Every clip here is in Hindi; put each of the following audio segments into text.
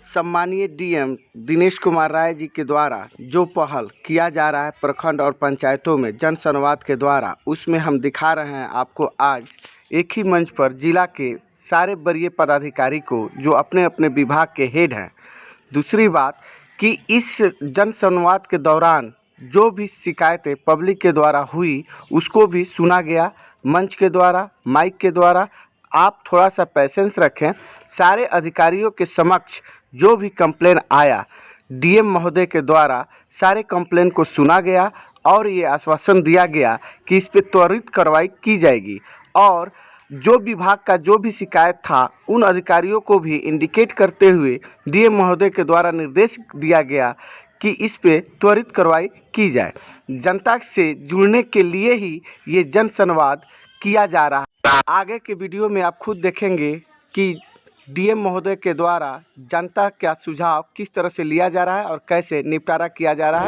सम्मानीय डीएम दिनेश कुमार राय जी के द्वारा जो पहल किया जा रहा है प्रखंड और पंचायतों में जन संवाद के द्वारा, उसमें हम दिखा रहे हैं आपको आज एक ही मंच पर जिला के सारे वरीय पदाधिकारी को जो अपने अपने विभाग के हेड हैं। दूसरी बात कि इस जन संवाद के दौरान जो भी शिकायतें पब्लिक के द्वारा हुई उसको भी सुना गया मंच के द्वारा, माइक के द्वारा। आप थोड़ा सा पेशेंस रखें। सारे अधिकारियों के समक्ष जो भी कंप्लेन आया डीएम महोदय के द्वारा सारे कंप्लेन को सुना गया और ये आश्वासन दिया गया कि इस पे त्वरित कार्रवाई की जाएगी और जो विभाग का जो भी शिकायत था उन अधिकारियों को भी इंडिकेट करते हुए डीएम महोदय के द्वारा निर्देश दिया गया कि इस पे त्वरित कार्रवाई की जाए। जनता से जुड़ने के लिए ही ये जन संवाद किया जा रहा है। आगे के वीडियो में आप खुद देखेंगे कि डीएम महोदय के द्वारा जनता का सुझाव किस तरह से लिया जा रहा है और कैसे निपटारा किया जा रहा है।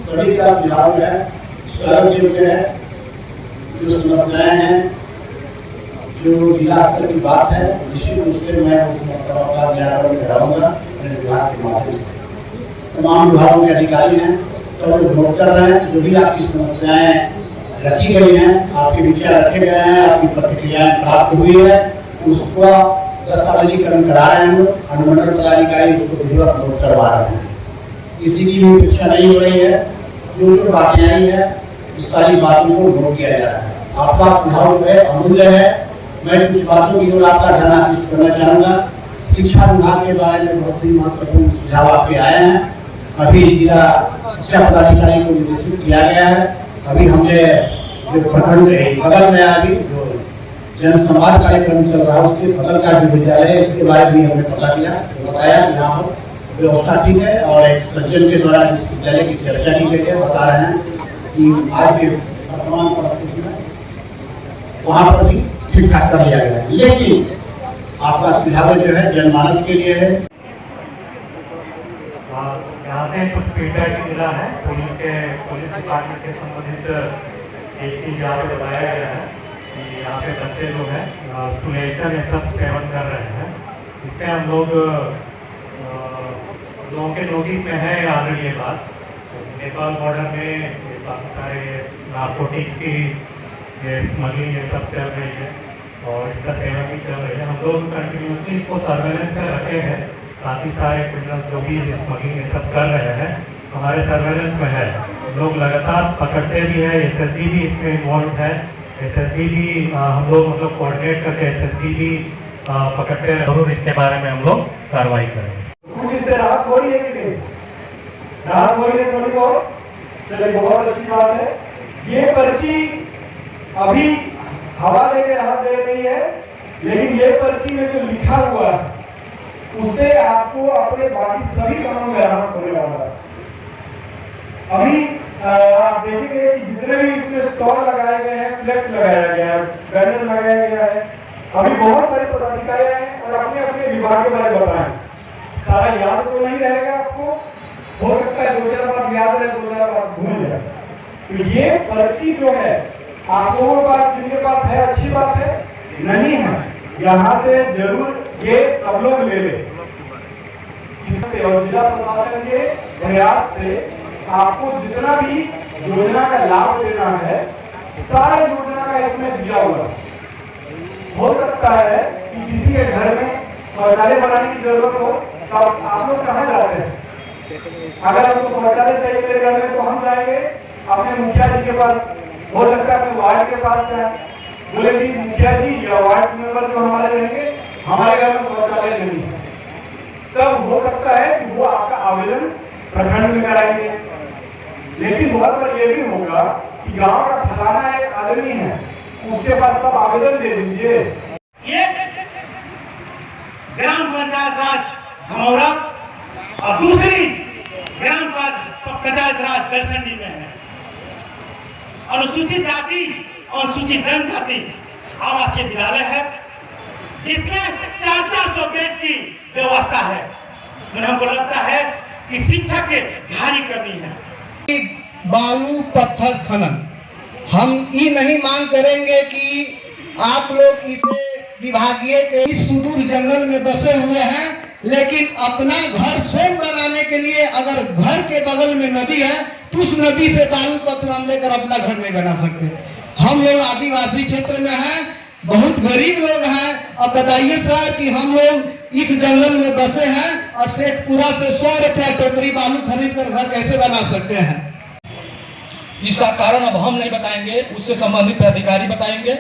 सभी का सुझाव है, स्वागत योग्य है। जो समस्याएं हैं, जो जिला स्तर की बात है, निश्चित रूप से मैं उस समस्याओं का निराकरण कराऊंगा अपने विभाग के माध्यम से। तमाम विभागों के अधिकारी हैं, सब लोग नोट कर रहे हैं। जो भी आपकी समस्याएं रखी गई हैं, आपके विचार रखे गए हैं, आपकी प्रतिक्रियाएं प्राप्त हुई है, उसका दस्तावेजीकरण करा रहे हैं। अनुमंडल पदाधिकारी उसको विधिवत नोट करवा रहे हैं। किसी की भी उपेक्षा नहीं हो रही है। जो जो बातें आई है उस सारी बातों को नोट किया जा रहा है। आपका सुझाव है, अमूल्य है। मैं कुछ बातों की ओर आपका ध्यान आकृष्ट करना चाहूँगा। शिक्षा विभाग के बारे में बहुत ही महत्वपूर्ण सुझाव आपके आए हैं। अभी जिला शिक्षा पदाधिकारी को निर्देशित किया गया है। अभी हमने जो प्रखंड बगल में अभी जो जन संवाद कार्यक्रम चल रहा है उसके बगल का जो विद्यालय है इसके बारे में हमने पता किया, बताया कि यहाँ पर व्यवस्था ठीक है और एक सज्जन के द्वारा जिस विद्यालय की चर्चा की गई है बता रहे हैं कि आज के वर्तमान परिस्थिति में वहाँ पर भी ठीक ठाक कर लिया गया है। लेकिन आपका सुझाव जो है जनमानस के लिए है। यहाँ से कुछ फीडबैक मिला है पुलिस डिपार्टमेंट के संबंधित। एक चीज यहाँ पे बताया गया है कि यहाँ पे बच्चे लोग हैं सुलेशन ये सब सेवन कर रहे हैं। इससे हम लोगों के नोटिस में है ऑलरेडी ये बात। नेपाल बॉर्डर में काफ़ी सारे नार्कोटिक्स की स्मगलिंग ये सब चल रही है और इसका सेवन भी चल रही है। हम लोग कंटिन्यूसली इसको सर्वेलेंस में रखे हैं। काफ़ी सारे क्रिमिनल्स जो भी स्मगलिंग ये सब कर रहे हैं हमारे सर्वेलेंस में है। लोग लगातार पकड़ते भी है। एसएसबी भी इसमें इन्वॉल्व है। एसएसबी भी हम लोग मतलब कोऑर्डिनेट करके एसएसबी भी पकड़ते हैं। जरूर इसके बारे में हम लोग कार्रवाई करेंगे। कुछ इससे राहत हो रही है कि नहीं? राहत हो रही है थोड़ी बहुत। चलिए, बहुत अच्छी बात है। ये पर्ची अभी हवा देके राहत दे रही है, लेकिन ये पर्ची में जो लिखा हुआ है उससे आपको अपने बाकी सभी कामों में राहत होने वाला है। अभी आप देखेंगे कि जितने भी इसमें स्टॉल लगाए गए हैं, फ्लेक्स लगाया गया है, बैनर लगाया गया है, अभी बहुत सारे पदाधिकारी हैं और अपने अपने विभाग के बारे में बताएं। सारा याद तो नहीं रहेगा आपको, हो सकता है 2-4 बात याद रहे, 2-4 बात भूल जाए। तो ये पर्ची जो है आप लोगों के पास, जिनके पास है अच्छी बात है, नहीं है यहाँ से जरूर ये सब लोग ले ले। इससे और जिला प्रशासन के प्रयास से आपको जितना भी योजना का लाभ देना है सारे योजना का इसमें दिया हुआ। हो सकता है कि किसी के घर में शौचालय बनाने की जरूरत हो तो आप लोग कहाँ जाते हैं? अगर हमको शौचालय चाहिए मेरे घर में तो हम जाएंगे अपने मुखिया जी के पास, हो सकता है अपने वार्ड के पास जाए, बोले कि मुखिया जी या वार्ड मेंबर जो हमारे रहेंगे हमारे घर में शौचालय नहीं है। तब हो सकता है कि वो आपका आवेदन प्रखंड में कराएंगे। लेकिन बहुत बार ये भी होगा कि गांव का फलाना एक आदमी है, उसके पास सब आवेदन दे दीजिए। ये ग्राम पंचायत राज धमौरा और दूसरी ग्राम पंचायत राज गलसंडी में है। अनुसूचित जाति और अनुसूचित जनजाति आवासीय विद्यालय है जिसमें 400 बेड की व्यवस्था है। हमको लगता है कि शिक्षा के भारी कमी है। बालू पत्थर खनन हम ये नहीं मांग करेंगे कि आप लोग इसे विभागीय के इस सुदूर जंगल में बसे हुए हैं, लेकिन अपना घर स्वयं बनाने के लिए अगर घर के बगल में नदी है तो उस नदी से बालू पत्थर हम लेकर अपना घर नहीं बना सकते। हम लोग आदिवासी क्षेत्र में हैं, बहुत गरीब लोग हैं। अब बताइए सर कि हम लोग इस जंगल में बसे हैं और शेखपुरा से 100 रुपया टोकरी बालू खरीद कर घर कैसे बना सकते हैं? इसका कारण अब हम नहीं बताएंगे, उससे संबंधित अधिकारी बताएंगे।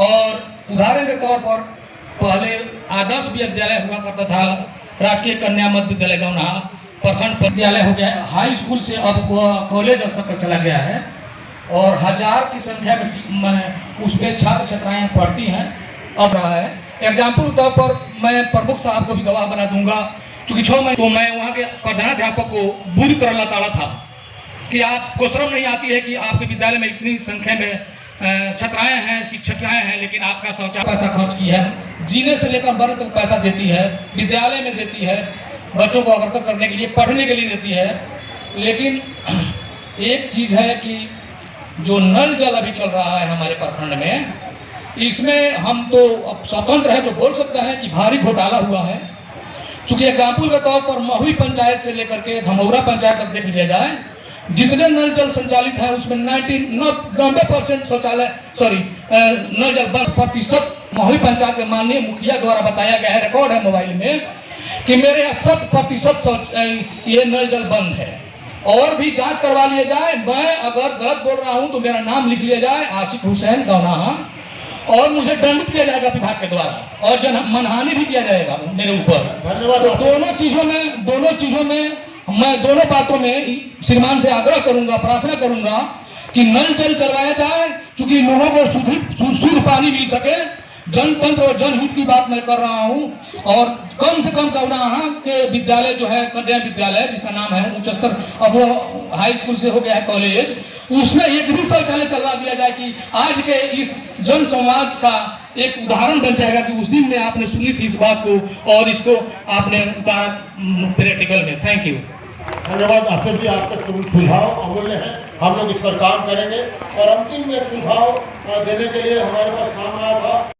और उदाहरण के तौर पर पहले आदर्श विद्यालय हुआ करता था, राजकीय कन्या मध्य विद्यालय गौना प्रखंड विद्यालय हो गया, हाई स्कूल से अब कॉलेज स्तर पर चला गया है और 1000 की संख्या में उसमें छात्र छात्राएं पढ़ती हैं। अब रहा है एग्जाम्पल के तौर पर मैं प्रमुख साहब को भी गवाह बना दूंगा, चूँकि 6 महीने तो मैं वहाँ के प्रधानाध्यापक को बुरी तरह लताड़ा था कि आपको शर्म नहीं आती है कि आपके विद्यालय में इतनी संख्या में छात्राएं हैं, शिक्षिकाएं हैं, लेकिन आपका शौचालय पैसा खर्च की है, जीने से लेकर मरने तक पैसा देती है, विद्यालय में देती है, बच्चों को अग्रसर करने के लिए, पढ़ने के लिए देती है। लेकिन एक चीज़ है कि जो नल जल अभी चल रहा है हमारे प्रखंड में, इसमें हम तो अब स्वतंत्र हैं जो बोल सकते हैं कि भारी घोटाला हुआ है। चूँकि एग्जाम्पल के तौर पर महुई पंचायत से लेकर के धमौरा पंचायत तक देख लिया जाए, जितने नल जल संचालित है उसमें 90% शौचालय नल जल 10% महुई पंचायत के माननीय मुखिया द्वारा बताया गया है, रिकॉर्ड है मोबाइल में, कि मेरे यहाँ 100% ये नल जल बंद है। और भी जांच करवा लिया जाए, मैं अगर गलत बोल रहा हूँ तो मेरा नाम लिख लिया जाए, आशिक हुसैन गौनाहा, और मुझे दंडित किया जाएगा विभाग के द्वारा और मनहानि भी किया जाएगा मेरे ऊपर। धन्यवाद। तो दोनों चीजों में मैं दोनों बातों में श्रीमान से आग्रह करूंगा, प्रार्थना करूंगा कि नल जल चलवाया जाए, क्योंकि लोगों को शुद्ध पानी मिल सके। जनतंत्र और जनहित की बात मैं कर रहा हूं। और कम से कम गौनाहा के विद्यालय जो है कन्या विद्यालय, जिसका नाम है उच्च स्तर, अब वो हाई स्कूल से हो गया है कॉलेज, उसमें एक भी शौचालय चलवा दिया जाए कि आज के इस जन संवाद का एक उदाहरण बन जाएगा कि उस दिन में आपने सुनी थी इस बात को और इसको आपने उतारा प्रैक्टिकल में। Thank you. धन्यवाद आसिफ जी, आपका सुझाव अमूल्य है, हम लोग इस पर काम करेंगे। और अंतिम में सुझाव देने के लिए हमारे पास काम आया था